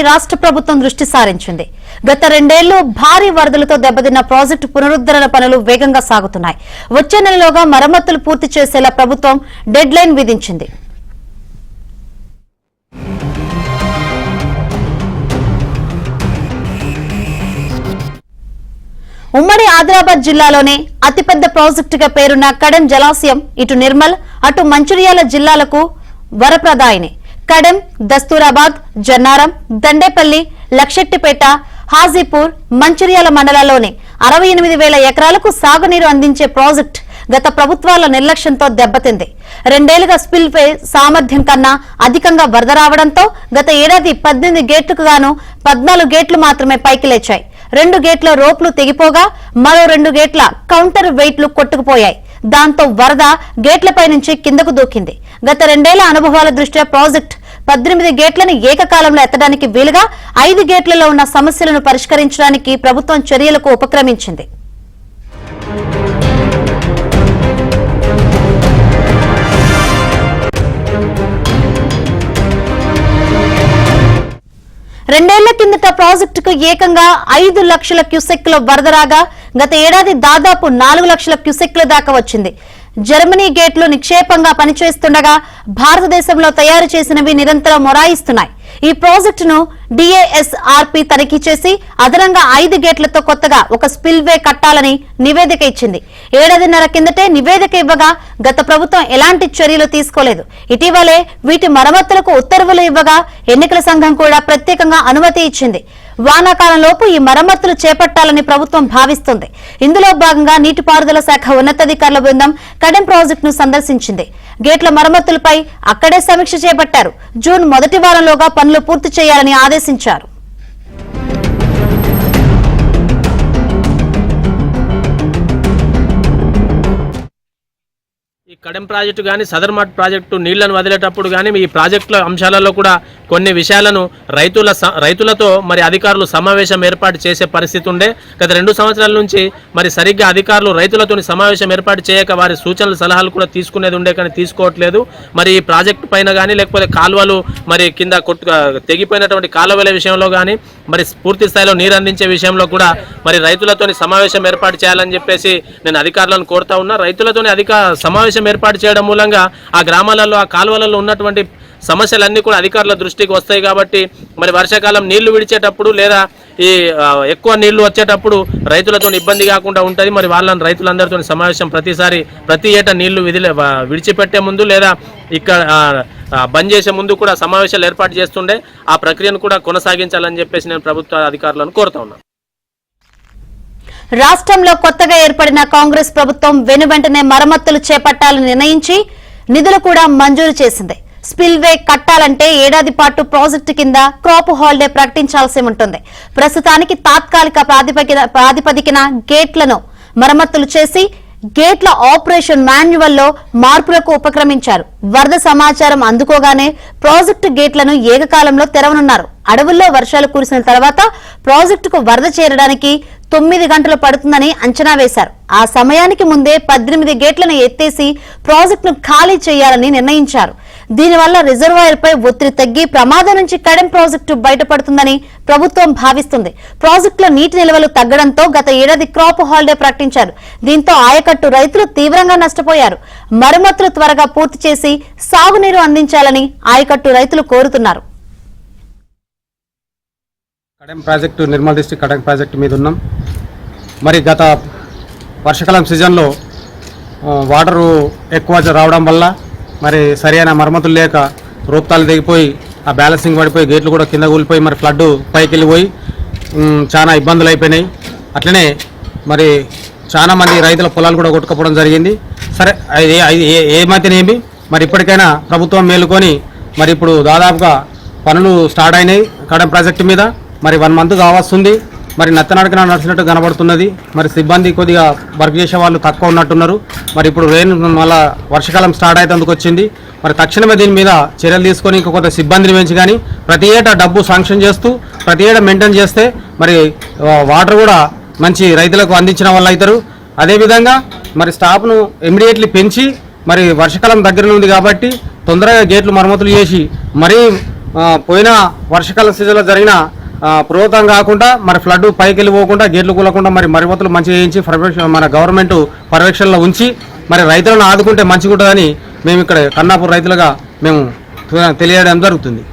రాష్ట్ర ప్రభుత్వం దృష్టి సారించింది. గత 2 ఏళ్లు భారీ వరదలతో దెబ్బతిన్న ప్రాజెక్టు పునరుద్ధరణ పనులు వేగంగా సాగుతున్నాయి. వచ్చే నెలలోగా మరమ్మతులు పూర్తి చేసేలా ప్రభుత్వం డెడ్ లైన్ విధించింది. ఉమ్మడి ఆదిలాబాద్ జిల్లాలోనే అతిపెద్ద ప్రాజెక్టుగా పేరున్న కడెం జలాశయం ఇటు నిర్మల్ అటు మంచిర్యాల జిల్లాలకు వరప్రదాయిని. కడెం, దస్తూరాబాద్, జన్నారం, దండేపల్లి, లక్షెట్టిపేట, హాజీపూర్, మంచిర్యాల మండలాల్లోని 68,000 ఎకరాలకు సాగునీరు అందించే ప్రాజెక్టు గత ప్రభుత్వాల నిర్లక్ష్యంతో దెబ్బతింది. 2 ఏళ్లుగా స్పిల్ వే సామర్థ్యం కన్నా అధికంగా వరద రావడంతో గత ఏడాది 18 గేట్లకు గాను 14 గేట్లు మాత్రమే పైకి లేచాయి. 2 గేట్ల రోప్లు తెగిపోగా మరో 2 గేట్ల కౌంటర్ వెయిట్లు కొట్టుకుపోయాయి. దాంతో వరద గేట్లపై నుంచి కిందకు దూకింది. గత 2 ఏళ్ల అనుభవాల దృష్ట్యా ప్రాజెక్టు 18 గేట్లను ఏకకాలంలో ఎత్తడానికి వీలుగా 5 గేట్లలో ఉన్న సమస్యలను పరిష్కరించడానికి ప్రభుత్వం చర్యలకు ఉపక్రమించింది. రెండేళ్ల కిందట ప్రాజెక్టుకు ఏకంగా 5 లక్షల క్యూసెక్ల వరద రాగా గత ఏడాది దాదాపు 4 లక్షల క్యూసెక్ల దాకా వచ్చింది. జర్మనీ గేట్లు నిక్షేపంగా పనిచేస్తుండగా భారతదేశంలో తయారు చేసినవి నిరంతరం మొరాయిస్తున్నాయి. ఈ ప్రాజెక్టును డిఏఎస్ఆర్పి తనిఖీ చేసి అదనంగా 5 గేట్లతో కొత్తగా ఒక స్పిల్ వే కట్టాలని నివేదిక ఇచ్చింది. 7.5 కిందటే నివేదిక ఇవ్వగా గత ప్రభుత్వం ఎలాంటి చర్యలు తీసుకోలేదు. ఇటీవలే వీటి మరమ్మతులకు ఉత్తర్వులు ఇవ్వగా ఎన్నికల సంఘం కూడా ప్రత్యేకంగా అనుమతి ఇచ్చింది. వానాకాలంలోపు ఈ మరమ్మతులు చేపట్టాలని ప్రభుత్వం భావిస్తోంది. ఇందులో భాగంగా నీటిపారుదల శాఖ ఉన్నతాధికారుల బృందం కడెం ప్రాజెక్టును సందర్శించింది. గేట్ల మరమ్మతులపై అక్కడే సమీక్ష చేపట్టారు. జూన్ మొదటి వారంలోగా పనులు పూర్తి చేయాలని ఆదేశించారు. ఈ కడెం ప్రాజెక్టు కానీ సదర్మట్ ప్రాజెక్టు నీళ్లను వదిలేటప్పుడు కానీ ఈ ప్రాజెక్టుల అంశాలలో కూడా కొన్ని విషయాలను రైతులతో మరి అధికారులు సమావేశం ఏర్పాటు చేసే పరిస్థితి ఉండే. గత 2 సంవత్సరాల నుంచి మరి సరిగ్గా అధికారులు రైతులతో సమావేశం ఏర్పాటు చేయక వారి సూచనలు సలహాలు కూడా తీసుకునేది ఉండే కానీ తీసుకోవట్లేదు. మరి ఈ ప్రాజెక్టు పైన కానీ లేకపోతే కాలువలు మరి కింద తెగిపోయినటువంటి కాలువల విషయంలో కానీ మరి పూర్తి స్థాయిలో నీరు అందించే విషయంలో కూడా మరి రైతులతో సమావేశం ఏర్పాటు చేయాలని చెప్పేసి నేను అధికారులను కోరుతా ఉన్నా. రైతులతోని సమావేశం ఏర్పాటు చేయడం మూలంగా ఆ గ్రామాలలో ఆ కాలువలలో ఉన్నటువంటి సమస్యలన్నీ కూడా అధికారుల దృష్టికి వస్తాయి. కాబట్టి మరి వర్షాకాలం నీళ్లు విడిచేటప్పుడు లేదా ఈ ఎక్కువ నీళ్లు వచ్చేటప్పుడు రైతులతో ఇబ్బంది కాకుండా ఉంటుంది. మరి వాళ్ళని రైతులందరితో సమావేశం ప్రతి ఏటా నీళ్లు విడిచిపెట్టే ముందు లేదా ఇక్కడ బంద్ చేసే ముందు కూడా సమావేశాలు ఏర్పాటు చేస్తుండే ఆ ప్రక్రియను కూడా కొనసాగించాలని చెప్పేసి నేను ప్రభుత్వ అధికారులను కోరుతా ఉన్నాను. రాష్ట్రంలో కొత్తగా ఏర్పడిన కాంగ్రెస్ ప్రభుత్వం వెనువెంటనే మరమ్మతులు చేపట్టాలని నిర్ణయించి నిధులు కూడా మంజూరు చేసింది. స్పిల్ వే కట్టాలంటే ఏడాది పాటు ప్రాజెక్టు కింద క్రాప్ హాలిడే ప్రకటించాల్సి ఉంటుంది. ప్రస్తుతానికి తాత్కాలిక ప్రాతిపదికన గేట్లను మరమ్మతులు చేసి గేట్ల ఆపరేషన్ మాన్యువల్లో మార్పులకు ఉపక్రమించారు. వరద సమాచారం అందుకోగానే ప్రాజెక్టు గేట్లను ఏకకాలంలో తెరవనున్నారు. అడవుల్లో వర్షాలు కురిసిన తర్వాత ప్రాజెక్టుకు వరద చేరడానికి 9 గంటలు పడుతుందని అంచనా వేశారు. ఆ సమయానికి ముందే 18 గేట్లను ఎత్తేసి ప్రాజెక్టును ఖాళీ చేయాలని నిర్ణయించారు. దీనివల్ల రిజర్వాయర్పై ఒత్తిడి తగ్గి ప్రమాదం నుంచి కడెం ప్రాజెక్టు బయటపడుతుందని ప్రభుత్వం భావిస్తుంది. ప్రాజెక్టులో నీటి నిల్వలు తగ్గడంతో గత ఏడాది క్రాప్ హాలిడే ప్రకటించారు. దీంతో ఆయకట్టు రైతులు తీవ్రంగా నష్టపోయారు. మరమ్మతులు త్వరగా పూర్తి చేసి సాగునీరు అందించాలని ఆయకట్టు రైతులు కోరుతున్నారు. Kadem project Nirmal district Kadem project మీద ఉన్నాం. మరి గత వర్షాకాలం సీజన్లో వాటరు ఎక్కువ రావడం వల్ల మరి సరైన మరమ్మతులు లేక రూపుతాలు దిగిపోయి ఆ బ్యాలెన్సింగ్ పడిపోయి గేట్లు కూడా కింద కూలిపోయి మరి ఫ్లడ్ పైకి వెళ్ళిపోయి చాలా ఇబ్బందులు అయిపోయినాయి. అట్లనే మరి చాలా మంది రైతుల పొలాలు కూడా కొట్టుకపోవడం జరిగింది. సరే ఏమైతేనేమి మరి ఇప్పటికైనా ప్రభుత్వం మేలుకొని మరి ఇప్పుడు దాదాపుగా పనులు స్టార్ట్ అయినాయి కడెం ప్రాజెక్టు మీద. మరి 1 మంత్ కావస్తుంది. మరి నత్తనడకన నడిచినట్టు కనబడుతున్నది. మరి సిబ్బంది కొద్దిగా వర్క్ చేసే వాళ్ళు తక్కువ ఉన్నట్టున్నారు. మరి ఇప్పుడు మళ్ళీ వర్షాకాలం స్టార్ట్ అయ్యేందుకు వచ్చింది. మరి తక్షణమే దీని మీద చర్యలు తీసుకొని ఇంకొక సిబ్బందిని పెంచి కానీ ప్రతి ఏటా డబ్బు శాంక్షన్ చేస్తూ ప్రతి ఏటా మెయింటైన్ చేస్తే మరి వాటర్ కూడా మంచి రైతులకు అందించిన వాళ్ళు అవుతారు. అదేవిధంగా మరి స్టాఫ్ను ఇమ్మీడియట్లీ పెంచి మరి వర్షాకాలం దగ్గర ఉంది కాబట్టి తొందరగా గేట్లు మరమ్మతులు చేసి మరీ పోయిన వర్షాకాల సీజన్లో జరిగిన పురోగతం కాకుండా మరి ఫ్లడ్ పైకి వెళ్ళిపోకుండా గేట్లు కూలకుండా మరి మరమ్మతులు మంచిగా చేయించి మన గవర్నమెంట్ పర్యవేక్షణలో ఉంచి మరి రైతులను ఆదుకుంటే మంచిగా ఉంటుందని మేము ఇక్కడ కన్నాపూర్ రైతులుగా మేము తెలియడం జరుగుతుంది.